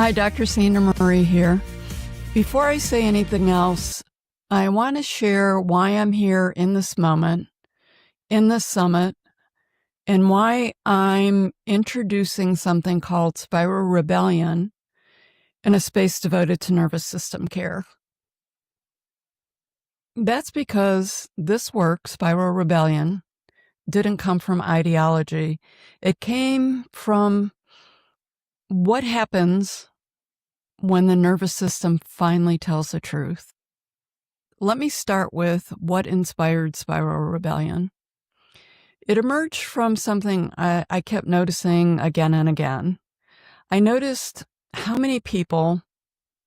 Hi, Dr. Sandra Marie here. Before I say anything else, I want to share why I'm here in this moment, in this summit, and why I'm introducing something called Spiral Rebellion in a space devoted to nervous system care. That's because this work, Spiral Rebellion, didn't come from ideology. It came from what happens when the nervous system finally tells the truth. Let me start with what inspired Spiral Rebellion. It emerged from something I kept noticing again and again. I noticed how many people,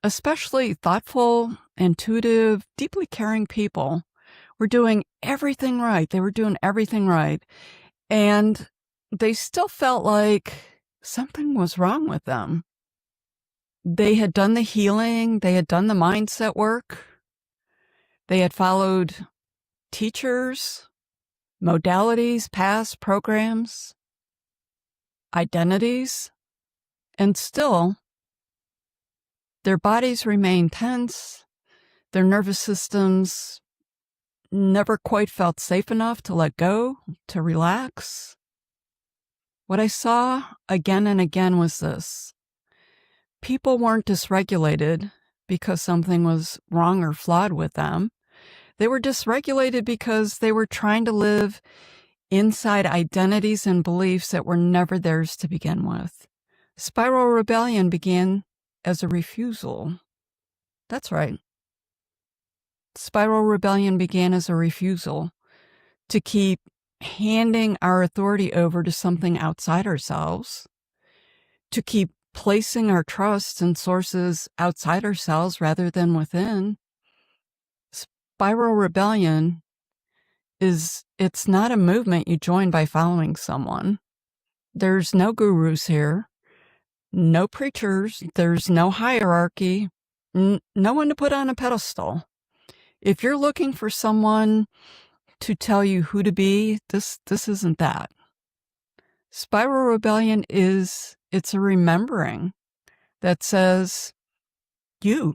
especially thoughtful, intuitive, deeply caring people, were doing everything right. They were doing everything right. And they still felt like something was wrong with them. They had done the healing. They had done the mindset work. They had followed teachers, modalities, paths, programs, identities, and still their bodies remain tense. Their nervous systems never quite felt safe enough to let go, to relax. What I saw again and again was this. People weren't dysregulated because something was wrong or flawed with them. They were dysregulated because they were trying to live inside identities and beliefs that were never theirs to begin with. Spiral Rebellion began as a refusal. That's right. Spiral Rebellion began as a refusal to keep handing our authority over to something outside ourselves, to keep placing our trust in sources outside ourselves rather than within. Spiral Rebellion it's not a movement you join by following someone. There's no gurus here, no preachers, there's no hierarchy, no one to put on a pedestal. If you're looking for someone to tell you who to be, this isn't that. Spiral Rebellion it's a remembering that says, you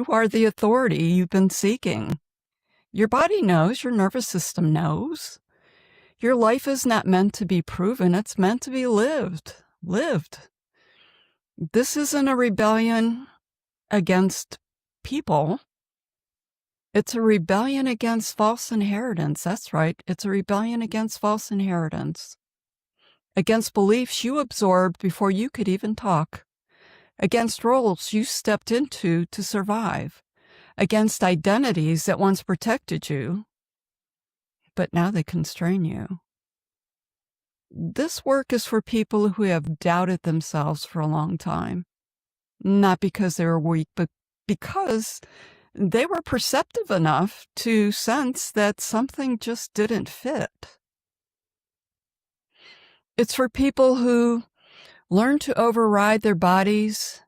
are the authority you've been seeking. Your body knows, your nervous system knows. Your life is not meant to be proven, it's meant to be lived. This isn't a rebellion against people. It's a rebellion against false inheritance. That's right. It's a rebellion against false inheritance. Against beliefs you absorbed before you could even talk. Against roles you stepped into to survive. Against identities that once protected you, but now they constrain you. This work is for people who have doubted themselves for a long time. Not because they were weak, but because they were perceptive enough to sense that something just didn't fit. It's for people who learn to override their bodies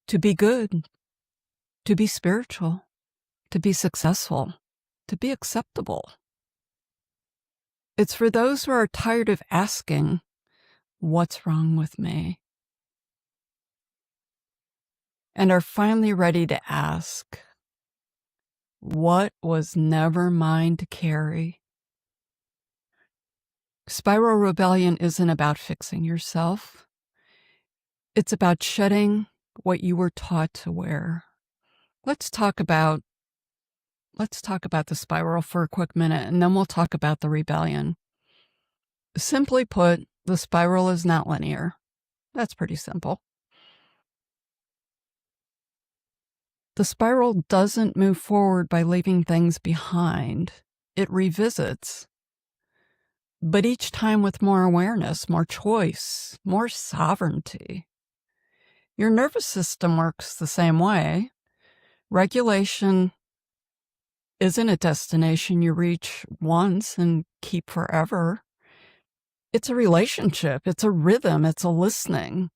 to be good, to be spiritual, to be successful, to be acceptable. It's for those who are tired of asking, what's wrong with me? And are finally ready to ask, what was never mine to carry? Spiral Rebellion isn't about fixing yourself. It's about shedding what you were taught to wear. Let's talk about the spiral for a quick minute, and then we'll talk about the rebellion. Simply put, the spiral is not linear. That's pretty simple. The spiral doesn't move forward by leaving things behind. It revisits. But each time with more awareness, more choice, more sovereignty. Your nervous system works the same way. Regulation isn't a destination you reach once and keep forever. It's a relationship. It's a rhythm. It's a listening.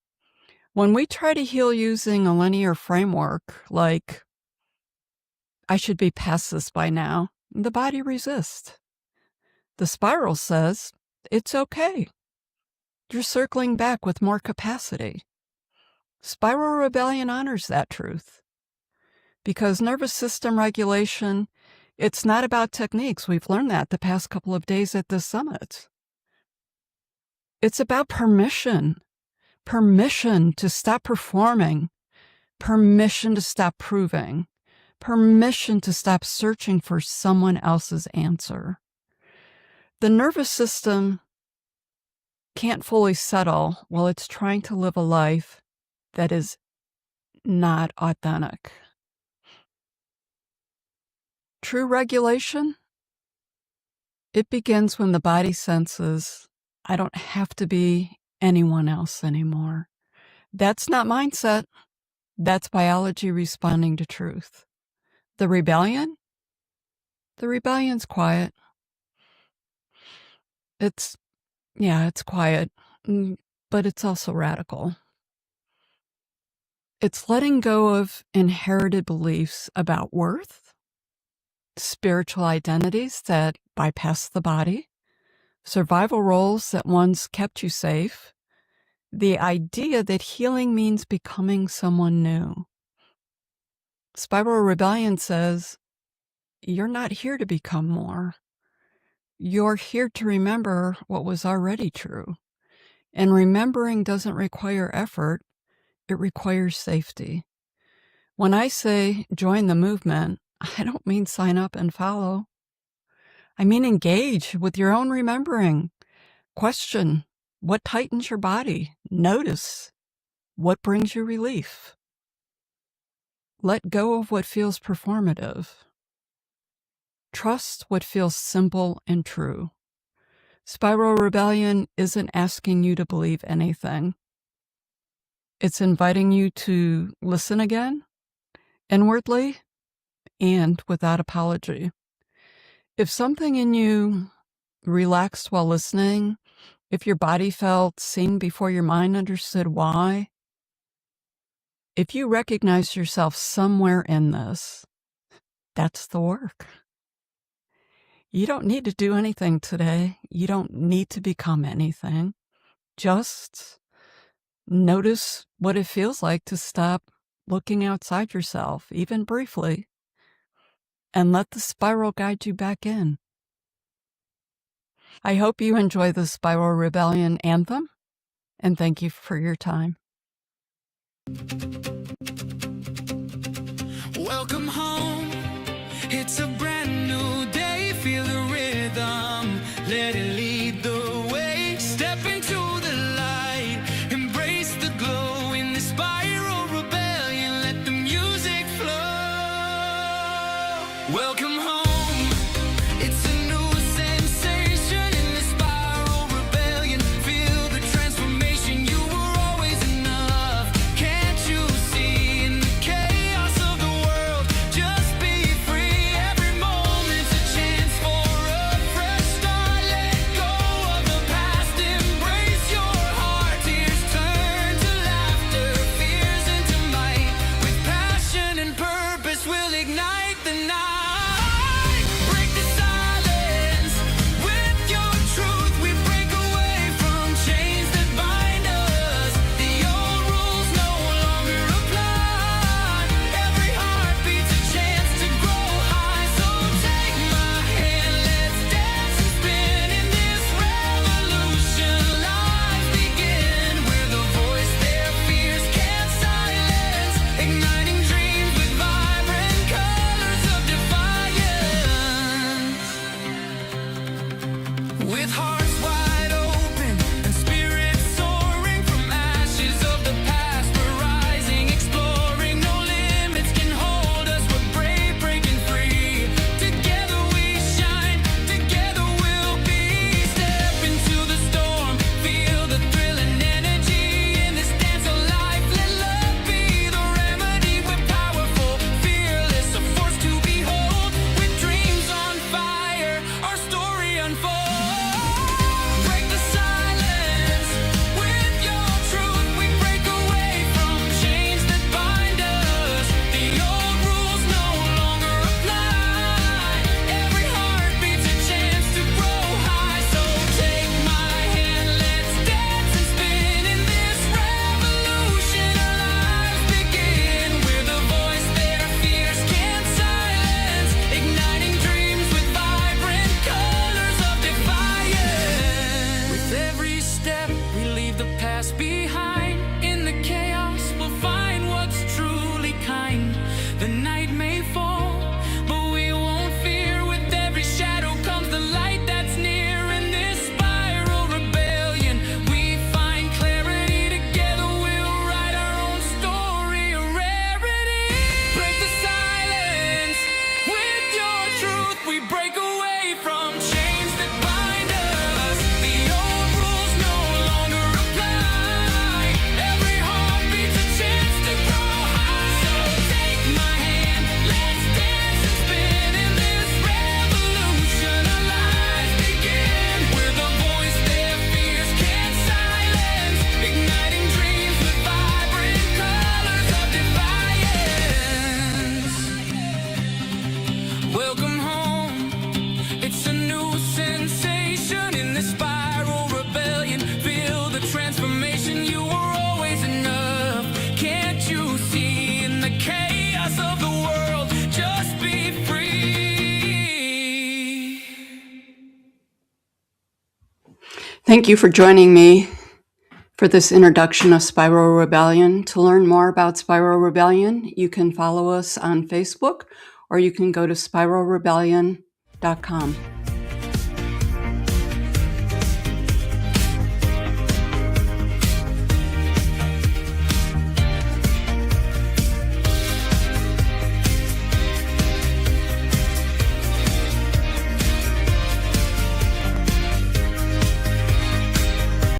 When we try to heal using a linear framework, like, I should be past this by now, the body resists. The spiral says, it's okay. You're circling back with more capacity. Spiral rebellion honors that truth. Because nervous system regulation, it's not about techniques. We've learned that the past couple of days at this summit. It's about permission. Permission to stop performing. Permission to stop proving. Permission to stop searching for someone else's answer. The nervous system can't fully settle while it's trying to live a life that is not authentic. True regulation, it begins when the body senses, I don't have to be anyone else anymore. That's not mindset. That's biology responding to truth. The rebellion's quiet. It's quiet, but it's also radical. It's letting go of inherited beliefs about worth, spiritual identities that bypass the body, survival roles that once kept you safe, the idea that healing means becoming someone new. Spiral rebellion says, you're not here to become more. You're here to remember what was already true. And remembering doesn't require effort, it requires safety. When I say join the movement, I don't mean sign up and follow. I mean engage with your own remembering. Question what tightens your body. Notice what brings you relief. Let go of what feels performative. Trust what feels simple and true. Spiral rebellion isn't asking you to believe anything. It's inviting you to listen again, inwardly, and without apology. If something in you relaxed while listening, if your body felt seen before your mind understood why, if you recognize yourself somewhere in this, that's the work. You don't need to do anything today. You don't need to become anything. Just notice what it feels like to stop looking outside yourself, even briefly, and let the spiral guide you back in. I hope you enjoy the Spiral Rebellion anthem, and thank you for your time. Welcome home. It's a brand new day. Feel the rhythm. Let it lead the way. Step into the light. Embrace the glow in the spiral rebellion. Let the music flow. Welcome home. It's a new sensation in the spiral rebellion. Feel the transformation. You were always enough. Can't you see in the chaos of the world? Just be free every moment. past behind. In the chaos, we'll find what's truly kind. The night may fall, but we won't fear. With every shadow comes the light that's near. In this spiral rebellion, we find clarity. Together we'll write our own story, a rarity. Break the silence with your truth. We break away from chains that bind us. The old rules no longer apply. Every heartbeat's a chance to grow high. So take my hand, let's dance and spin in this revolution. Our lives begin. We're the voice their fears can't silence, igniting dreams with vibrant colors of defiance. Welcome home. It's a new sensation in this spiral rebellion. Feel the transformation. You were always enough. Can't you see in the chaos of the world? Just be free. Thank you for joining me for this introduction of Spiral Rebellion. To learn more about Spiral Rebellion, you can follow us on Facebook or you can go to spiralrebellion.com.